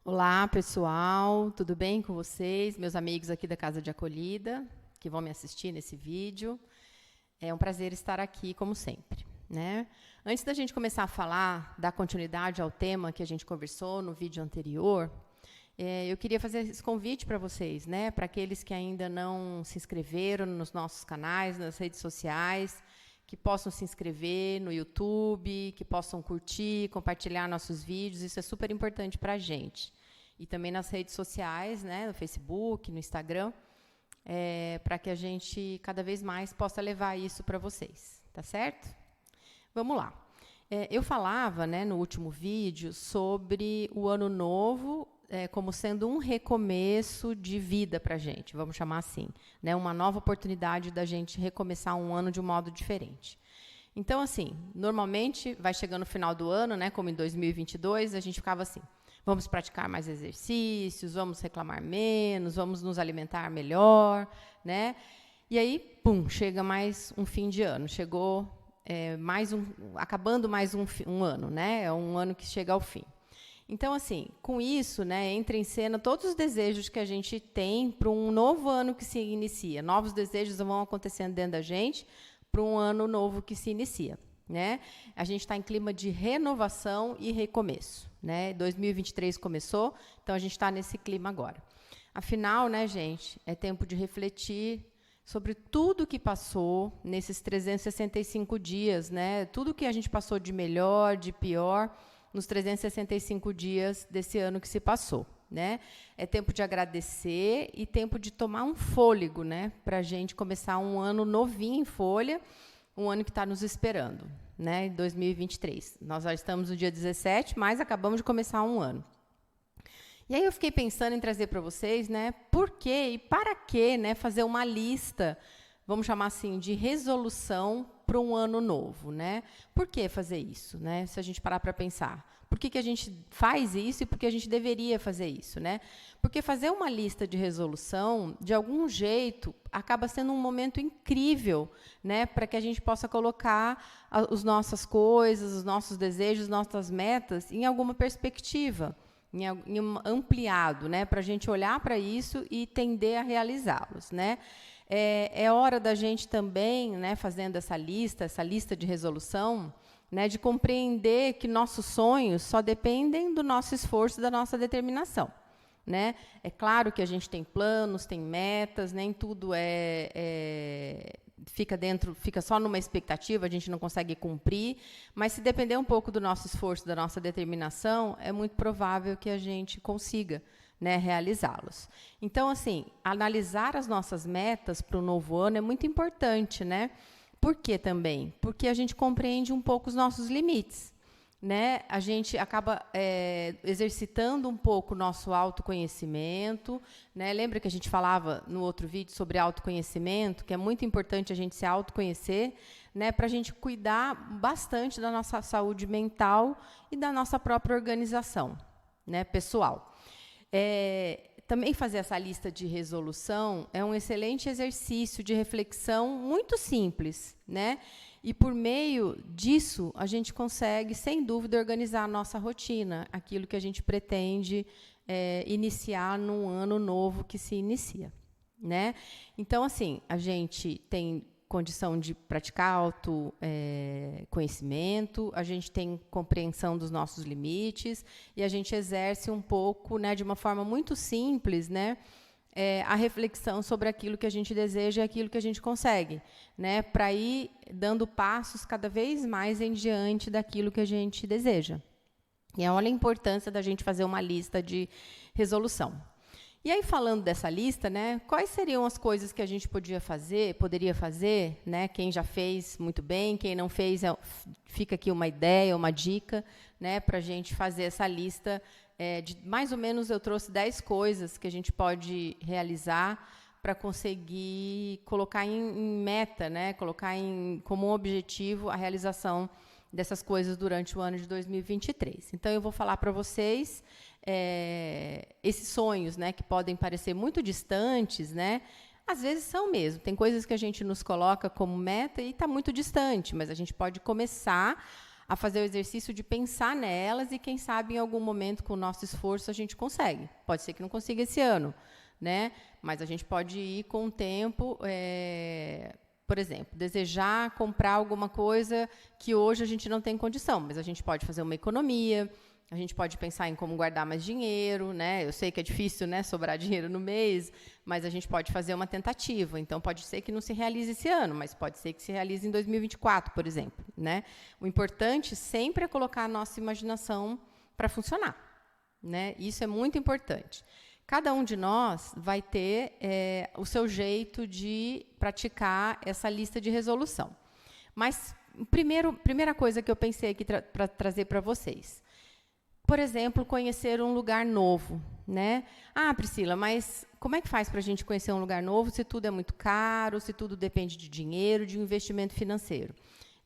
Olá, pessoal, tudo bem com vocês? Meus amigos aqui da Casa de Acolhida, que vão me assistir nesse vídeo. É um prazer estar aqui, como sempre, né? Antes da gente começar a falar, dar continuidade ao tema que a gente conversou no vídeo anterior, eu queria fazer esse convite para vocês, né? Para aqueles que ainda não se inscreveram nos nossos canais, nas redes sociais, que possam se inscrever no YouTube, que possam curtir, compartilhar nossos vídeos, isso é super importante para a gente. E também nas redes sociais, né, no Facebook, no Instagram, para que a gente cada vez mais possa levar isso para vocês, tá certo? Vamos lá. Eu falava, né, no último vídeo sobre o ano novo como sendo um recomeço de vida para a gente, vamos chamar assim, né, uma nova oportunidade da gente recomeçar um ano de um modo diferente. Então, assim, normalmente vai chegando no final do ano, né, como em 2022, a gente ficava assim, vamos praticar mais exercícios, vamos reclamar menos, vamos nos alimentar melhor, né? E aí, pum, chega mais um fim de ano, chegou acabando mais um ano, né? É um ano que chega ao fim. Então, assim, com isso, né, entra em cena todos os desejos que a gente tem para um novo ano que se inicia. Novos desejos vão acontecendo dentro da gente para um ano novo que se inicia, né? A gente está em clima de renovação e recomeço, né? 2023 começou, então a gente está nesse clima agora. Afinal, né, gente, é tempo de refletir sobre tudo que passou nesses 365 dias, né? Tudo que a gente passou de melhor, de pior, nos 365 dias desse ano que se passou, né? É tempo de agradecer e tempo de tomar um fôlego, né? Para a gente começar um ano novinho em folha, um ano que está nos esperando, né? 2023. Nós já estamos no dia 17, mas acabamos de começar um ano. E aí eu fiquei pensando em trazer para vocês, né? Por quê e para quê, né? Fazer uma lista, vamos chamar assim, de resolução para um ano novo, né? Por que fazer isso, né? Se a gente parar para pensar. Por que a gente faz isso e por que a gente deveria fazer isso, né? Porque fazer uma lista de resolução, de algum jeito, acaba sendo um momento incrível, né? Para que a gente possa colocar as nossas coisas, os nossos desejos, nossas metas em alguma perspectiva, em um ampliado, né? Para a gente olhar para isso e tender a realizá-los, né? É hora da gente também, né, fazendo essa lista de resolução, né, de compreender que nossos sonhos só dependem do nosso esforço e da nossa determinação, né? É claro que a gente tem planos, tem metas, nem tudo fica só numa expectativa, a gente não consegue cumprir, mas se depender um pouco do nosso esforço, da nossa determinação, é muito provável que a gente consiga, né, realizá-los. Então, assim, analisar as nossas metas para o novo ano é muito importante, né? Por quê também? Porque a gente compreende um pouco os nossos limites, né? A gente acaba exercitando um pouco o nosso autoconhecimento, né? Lembra que a gente falava no outro vídeo sobre autoconhecimento, que é muito importante a gente se autoconhecer, né? Para a gente cuidar bastante da nossa saúde mental e da nossa própria organização, né, pessoal. Também fazer essa lista de resolução é um excelente exercício de reflexão muito simples, né? E por meio disso, a gente consegue, sem dúvida, organizar a nossa rotina, aquilo que a gente pretende iniciar num ano novo que se inicia, né? Então, assim, a gente tem condição de praticar autoconhecimento, a gente tem compreensão dos nossos limites e a gente exerce um pouco, né, de uma forma muito simples, né, a reflexão sobre aquilo que a gente deseja e aquilo que a gente consegue, né, para ir dando passos cada vez mais em diante daquilo que a gente deseja. E olha a importância da gente fazer uma lista de resolução. E aí, falando dessa lista, né, quais seriam as coisas que a gente poderia fazer, né, quem já fez, muito bem, quem não fez, fica aqui uma ideia, uma dica, né, para a gente fazer essa lista de mais ou menos, eu trouxe 10 coisas que a gente pode realizar para conseguir colocar em meta, né, colocar como um objetivo a realização dessas coisas durante o ano de 2023. Então, eu vou falar para vocês esses sonhos, né, que podem parecer muito distantes, né, às vezes são mesmo. Tem coisas que a gente nos coloca como meta e está muito distante, mas a gente pode começar a fazer o exercício de pensar nelas e, quem sabe, em algum momento, com o nosso esforço, a gente consegue. Pode ser que não consiga esse ano, né? Mas a gente pode ir com o tempo, por exemplo, desejar comprar alguma coisa que hoje a gente não tem condição, mas a gente pode fazer uma economia, a gente pode pensar em como guardar mais dinheiro, né? Eu sei que é difícil, né, sobrar dinheiro no mês, mas a gente pode fazer uma tentativa. Então, pode ser que não se realize esse ano, mas pode ser que se realize em 2024, por exemplo, né? O importante sempre é colocar a nossa imaginação para funcionar, né? Isso é muito importante. Cada um de nós vai ter o seu jeito de praticar essa lista de resolução. Mas, primeira coisa que eu pensei aqui para trazer para vocês, por exemplo, conhecer um lugar novo, né? Ah, Priscila, mas como é que faz para a gente conhecer um lugar novo se tudo é muito caro, se tudo depende de dinheiro, de um investimento financeiro?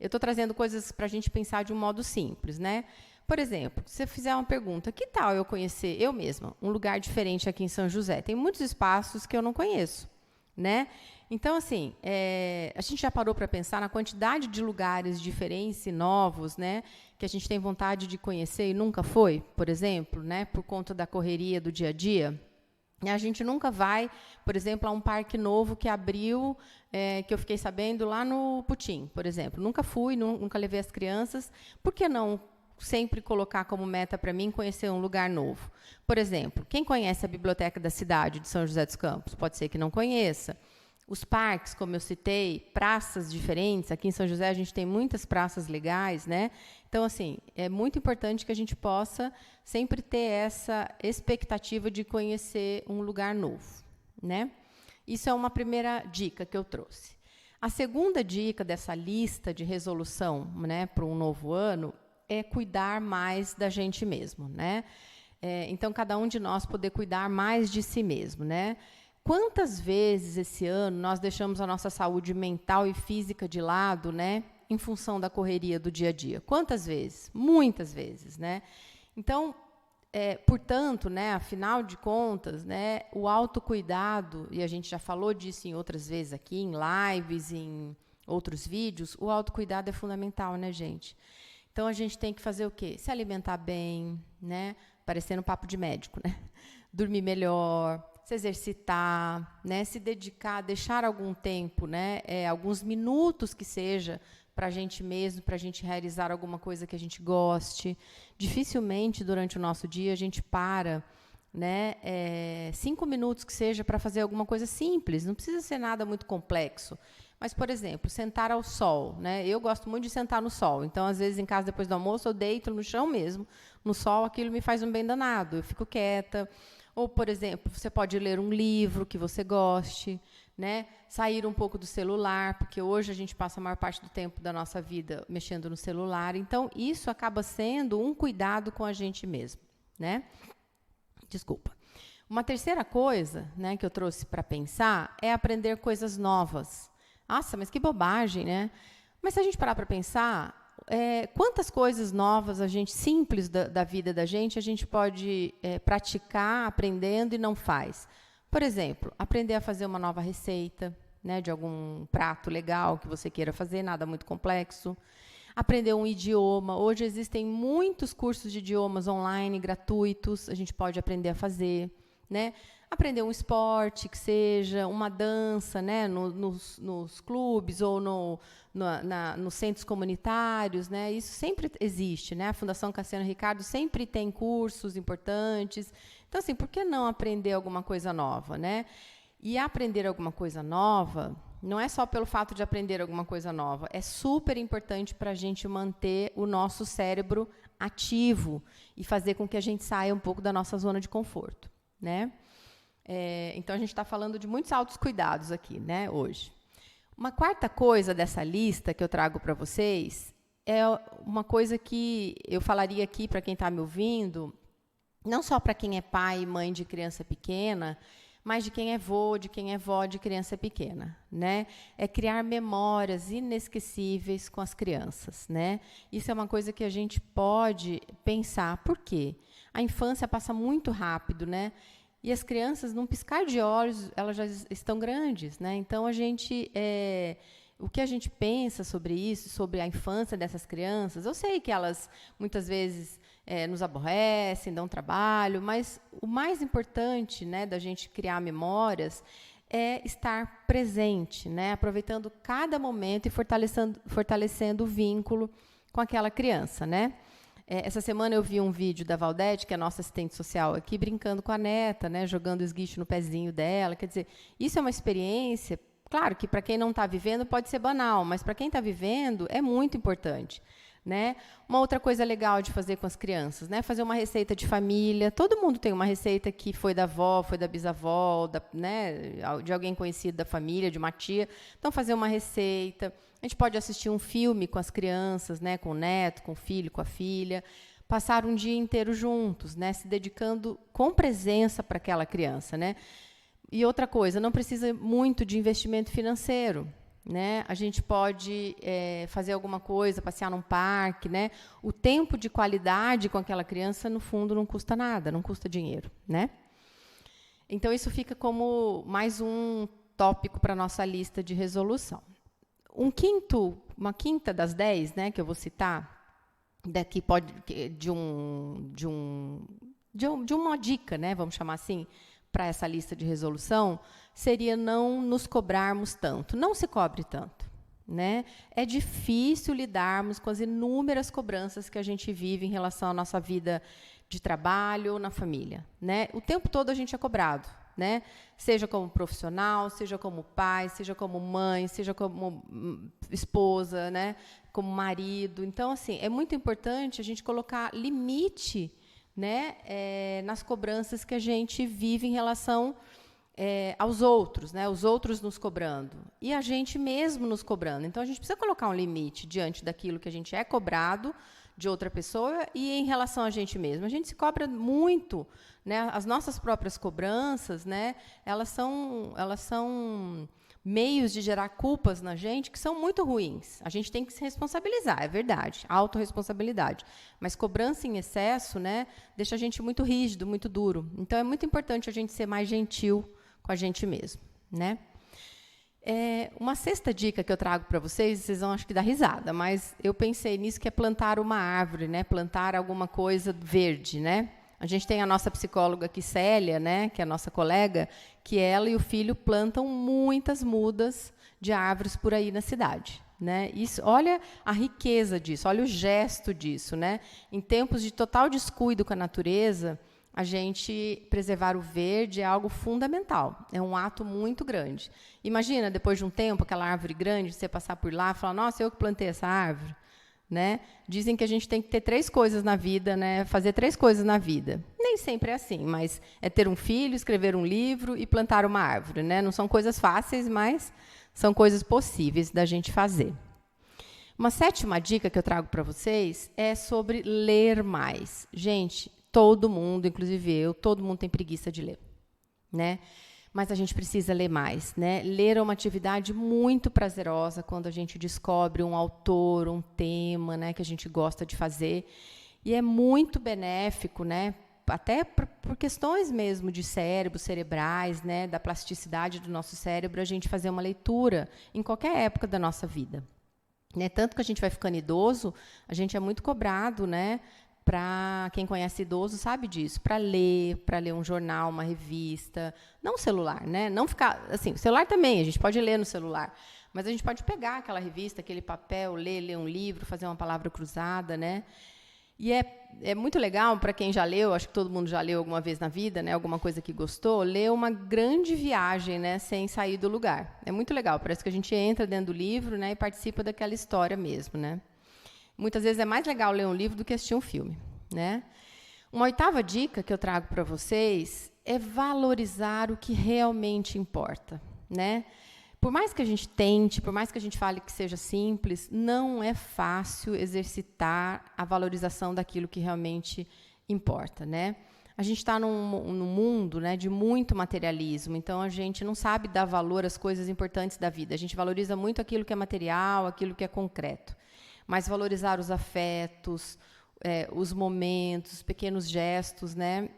Eu estou trazendo coisas para a gente pensar de um modo simples, né? Por exemplo, se você fizer uma pergunta, que tal eu conhecer, eu mesma, um lugar diferente aqui em São José? Tem muitos espaços que eu não conheço, né? Então, assim, a gente já parou para pensar na quantidade de lugares diferentes e novos, né, que a gente tem vontade de conhecer e nunca foi, por exemplo, né, por conta da correria do dia a dia? A gente nunca vai, por exemplo, a um parque novo que abriu, que eu fiquei sabendo, lá no Putim, por exemplo. Nunca fui, nunca levei as crianças. Por que não sempre colocar como meta para mim conhecer um lugar novo? Por exemplo, quem conhece a Biblioteca da Cidade de São José dos Campos? Pode ser que não conheça. Os parques, como eu citei, praças diferentes. Aqui em São José a gente tem muitas praças legais, né? Então, assim, é muito importante que a gente possa sempre ter essa expectativa de conhecer um lugar novo, né? Isso é uma primeira dica que eu trouxe. A segunda dica dessa lista de resolução, né, para um novo ano é cuidar mais da gente mesmo, né? Então, cada um de nós poder cuidar mais de si mesmo, né? Quantas vezes esse ano nós deixamos a nossa saúde mental e física de lado, né, em função da correria do dia a dia? Quantas vezes? Muitas vezes, né? Então, portanto, né, afinal de contas, né, o autocuidado, e a gente já falou disso em outras vezes aqui, em lives, em outros vídeos, o autocuidado é fundamental, né, gente? Então, a gente tem que fazer o quê? Se alimentar bem, né, parecendo papo de médico, né? Dormir melhor, se exercitar, né, se dedicar, deixar algum tempo, né, alguns minutos que seja, para a gente mesmo, para a gente realizar alguma coisa que a gente goste. Dificilmente, durante o nosso dia, a gente para, né, 5 minutos que seja para fazer alguma coisa simples, não precisa ser nada muito complexo. Mas, por exemplo, sentar ao sol, né? Eu gosto muito de sentar no sol. Então, às vezes, em casa, depois do almoço, eu deito no chão mesmo. No sol, aquilo me faz um bem danado. Eu fico quieta. Ou, por exemplo, você pode ler um livro que você goste, né? Sair um pouco do celular, porque hoje a gente passa a maior parte do tempo da nossa vida mexendo no celular. Então, isso acaba sendo um cuidado com a gente mesmo, né? Desculpa. Uma terceira coisa, né, que eu trouxe para pensar é aprender coisas novas. Nossa, mas que bobagem, né? Mas se a gente parar para pensar, quantas coisas novas, simples da vida da gente, a gente pode praticar aprendendo e não faz? Por exemplo, aprender a fazer uma nova receita, né, de algum prato legal que você queira fazer, nada muito complexo. Aprender um idioma. Hoje existem muitos cursos de idiomas online, gratuitos, a gente pode aprender a fazer, né? Aprender um esporte, que seja uma dança, né, nos clubes ou nos centros comunitários, né? Isso sempre existe, né? A Fundação Cassiano Ricardo sempre tem cursos importantes. Então, assim, por que não aprender alguma coisa nova, né? E aprender alguma coisa nova não é só pelo fato de aprender alguma coisa nova, é super importante para a gente manter o nosso cérebro ativo e fazer com que a gente saia um pouco da nossa zona de conforto, né? Então, a gente está falando de muitos autocuidados aqui, né, hoje. Uma quarta coisa dessa lista que eu trago para vocês é uma coisa que eu falaria aqui para quem está me ouvindo, não só para quem é pai e mãe de criança pequena, mas de quem é vô, de quem é vó de criança pequena, né? É criar memórias inesquecíveis com as crianças, né? Isso é uma coisa que a gente pode pensar. Por quê? A infância passa muito rápido, né? E as crianças, num piscar de olhos, elas já estão grandes, né? Então, o que a gente pensa sobre isso, sobre a infância dessas crianças, eu sei que elas, muitas vezes, nos aborrecem, dão trabalho, mas o mais importante, né, da gente criar memórias é estar presente, né, aproveitando cada momento e fortalecendo o vínculo com aquela criança, né? Essa semana eu vi um vídeo da Valdete, que é a nossa assistente social aqui, brincando com a neta, né, jogando esguicho no pezinho dela. Quer dizer, isso é uma experiência, claro que para quem não está vivendo pode ser banal, mas para quem está vivendo é muito importante, né? Uma outra coisa legal de fazer com as crianças, né? Fazer uma receita de família. Todo mundo tem uma receita que foi da avó, foi da bisavó, né? De alguém conhecido da família, de uma tia. Então, fazer uma receita. A gente pode assistir um filme com as crianças, né? Com o neto, com o filho, com a filha. Passar um dia inteiro juntos, né? Se dedicando com presença para aquela criança, né? E outra coisa, não precisa muito de investimento financeiro, né? A gente pode fazer alguma coisa, passear num parque, né? O tempo de qualidade com aquela criança, no fundo, não custa nada, não custa dinheiro, né? Então, isso fica como mais um tópico para a nossa lista de resolução. Uma quinta das 10, né, que eu vou citar, daqui pode de uma dica, né, vamos chamar assim, para essa lista de resolução, seria não nos cobrarmos tanto. Não se cobre tanto, né? É difícil lidarmos com as inúmeras cobranças que a gente vive em relação à nossa vida de trabalho ou na família, né? O tempo todo a gente é cobrado, né? Seja como profissional, seja como pai, seja como mãe, seja como esposa, né? Como marido. Então, assim, é muito importante a gente colocar limite, né, nas cobranças que a gente vive em relação aos outros, né, os outros nos cobrando e a gente mesmo nos cobrando. Então, a gente precisa colocar um limite diante daquilo que a gente é cobrado de outra pessoa e em relação a gente mesmo. A gente se cobra muito, né, as nossas próprias cobranças, né, elas são meios de gerar culpas na gente que são muito ruins. A gente tem que se responsabilizar, é verdade, autorresponsabilidade. Mas cobrança em excesso, né, deixa a gente muito rígido, muito duro. Então, é muito importante a gente ser mais gentil com a gente mesmo, né? Uma sexta dica que eu trago para vocês vão acho que dar risada, mas eu pensei nisso, que é plantar uma árvore, né? Plantar alguma coisa verde, né? A gente tem a nossa psicóloga aqui, Célia, né, que é a nossa colega, que ela e o filho plantam muitas mudas de árvores por aí na cidade, né? Isso, olha a riqueza disso, olha o gesto disso, né? Em tempos de total descuido com a natureza, a gente preservar o verde é algo fundamental, é um ato muito grande. Imagina, depois de um tempo, aquela árvore grande, você passar por lá e falar, nossa, eu que plantei essa árvore. Né? Dizem que a gente tem que ter 3 coisas na vida, né? Fazer 3 coisas na vida. Nem sempre é assim, mas é ter um filho, escrever um livro e plantar uma árvore, né? Não são coisas fáceis, mas são coisas possíveis da gente fazer. Uma 7ª dica que eu trago para vocês é sobre ler mais. Gente, todo mundo, inclusive eu, todo mundo tem preguiça de ler, né? Mas a gente precisa ler mais, né? Ler é uma atividade muito prazerosa quando a gente descobre um autor, um tema, né, que a gente gosta de fazer. E é muito benéfico, né, até por questões mesmo de cérebro, cerebrais, né, da plasticidade do nosso cérebro, a gente fazer uma leitura em qualquer época da nossa vida. Né? Tanto que a gente vai ficando idoso, a gente é muito cobrado, né? Para quem conhece idoso sabe disso, para ler um jornal, uma revista, não o celular, né? Não ficar assim, o celular também, a gente pode ler no celular, mas a gente pode pegar aquela revista, aquele papel, ler um livro, fazer uma palavra cruzada, né? E é muito legal para quem já leu, acho que todo mundo já leu alguma vez na vida, né? Alguma coisa que gostou, ler uma grande viagem, né? Sem sair do lugar. É muito legal, parece que a gente entra dentro do livro, né? E participa daquela história mesmo, né? Muitas vezes é mais legal ler um livro do que assistir um filme, né? Uma 8ª dica que eu trago para vocês é valorizar o que realmente importa, né? por mais que a gente tente, por mais que a gente fale que seja simples, não é fácil exercitar a valorização daquilo que realmente importa, né? A gente está num mundo, né, de muito materialismo, então a gente não sabe dar valor às coisas importantes da vida. A gente valoriza muito aquilo que é material, aquilo que é concreto. Mas valorizar os afetos, os momentos, os pequenos gestos, né,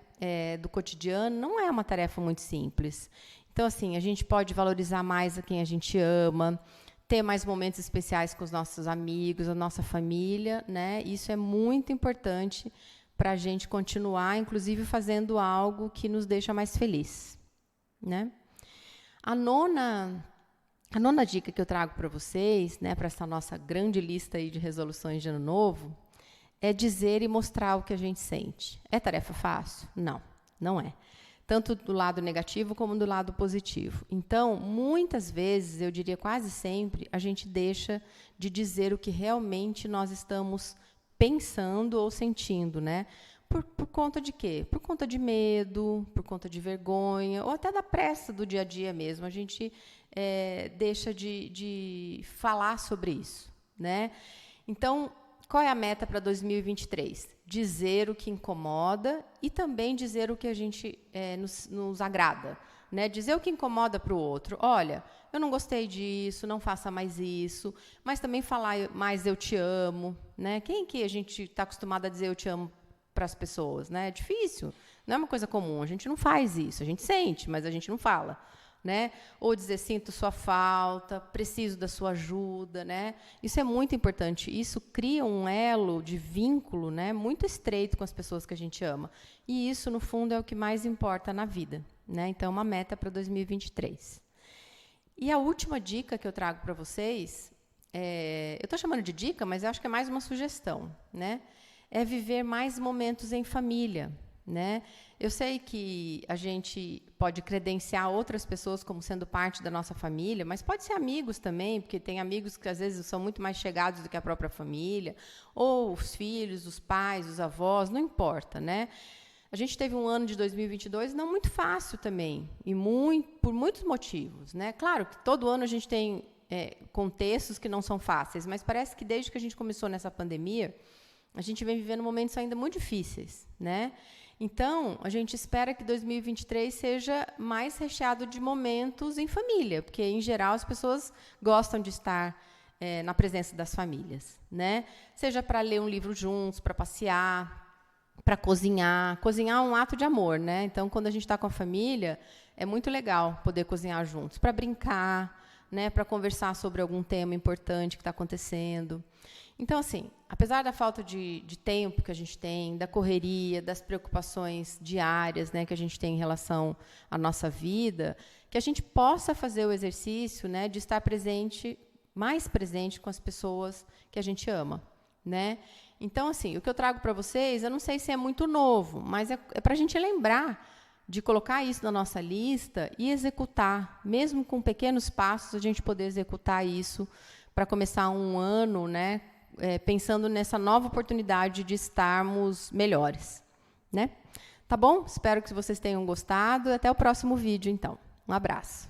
do cotidiano, não é uma tarefa muito simples. Então, assim, a gente pode valorizar mais a quem a gente ama, ter mais momentos especiais com os nossos amigos, a nossa família, né? Isso é muito importante para a gente continuar, inclusive, fazendo algo que nos deixa mais feliz, né? A nona dica que eu trago para vocês, né, para essa nossa grande lista aí de resoluções de ano novo, é dizer e mostrar o que a gente sente. É tarefa fácil? Não, não é. Tanto do lado negativo como do lado positivo. Então, muitas vezes, eu diria quase sempre, a gente deixa de dizer o que realmente nós estamos pensando ou sentindo, né? Por conta de quê? Por conta de medo, por conta de vergonha, ou até da pressa do dia a dia mesmo. A gente deixa de falar sobre isso, né? Então, qual é a meta para 2023? Dizer o que incomoda e também dizer o que a gente nos agrada, né? Dizer o que incomoda para o outro. Olha, eu não gostei disso, não faça mais isso, mas também falar mais eu te amo, né? Quem que a gente está acostumado a dizer eu te amo para as pessoas, né? É difícil, não é uma coisa comum, a gente não faz isso, a gente sente, mas a gente não fala, né? Ou dizer sinto sua falta, preciso da sua ajuda, né? Isso é muito importante, isso cria um elo de vínculo, né, muito estreito com as pessoas que a gente ama, e isso, no fundo, é o que mais importa na vida, né? Então, uma meta para 2023. E a última dica que eu trago para vocês, eu estou chamando de dica, mas eu acho que é mais uma sugestão, né? É viver mais momentos em família, né? Eu sei que a gente pode credenciar outras pessoas como sendo parte da nossa família, mas pode ser amigos também, porque tem amigos que às vezes são muito mais chegados do que a própria família, ou os filhos, os pais, os avós, não importa, né? A gente teve um ano de 2022 não muito fácil também, e por muitos motivos, né? Claro que todo ano a gente tem contextos que não são fáceis, mas parece que desde que a gente começou nessa pandemia, a gente vem vivendo momentos ainda muito difíceis, né? Então, a gente espera que 2023 seja mais recheado de momentos em família, porque, em geral, as pessoas gostam de estar na presença das famílias, né? Seja para ler um livro juntos, para passear, para cozinhar. Cozinhar é um ato de amor, né? Então, quando a gente está com a família, é muito legal poder cozinhar juntos, para brincar, né? Para conversar sobre algum tema importante que está acontecendo. Então, assim, apesar da falta de tempo que a gente tem, da correria, das preocupações diárias, né, que a gente tem em relação à nossa vida, que a gente possa fazer o exercício, né, de estar mais presente com as pessoas que a gente ama, né? Então, assim, o que eu trago para vocês, eu não sei se é muito novo, mas é para a gente lembrar de colocar isso na nossa lista e executar, mesmo com pequenos passos, a gente poder executar isso para começar um ano, né, pensando nessa nova oportunidade de estarmos melhores, né? Tá bom? Espero que vocês tenham gostado. Até o próximo vídeo, então. Um abraço.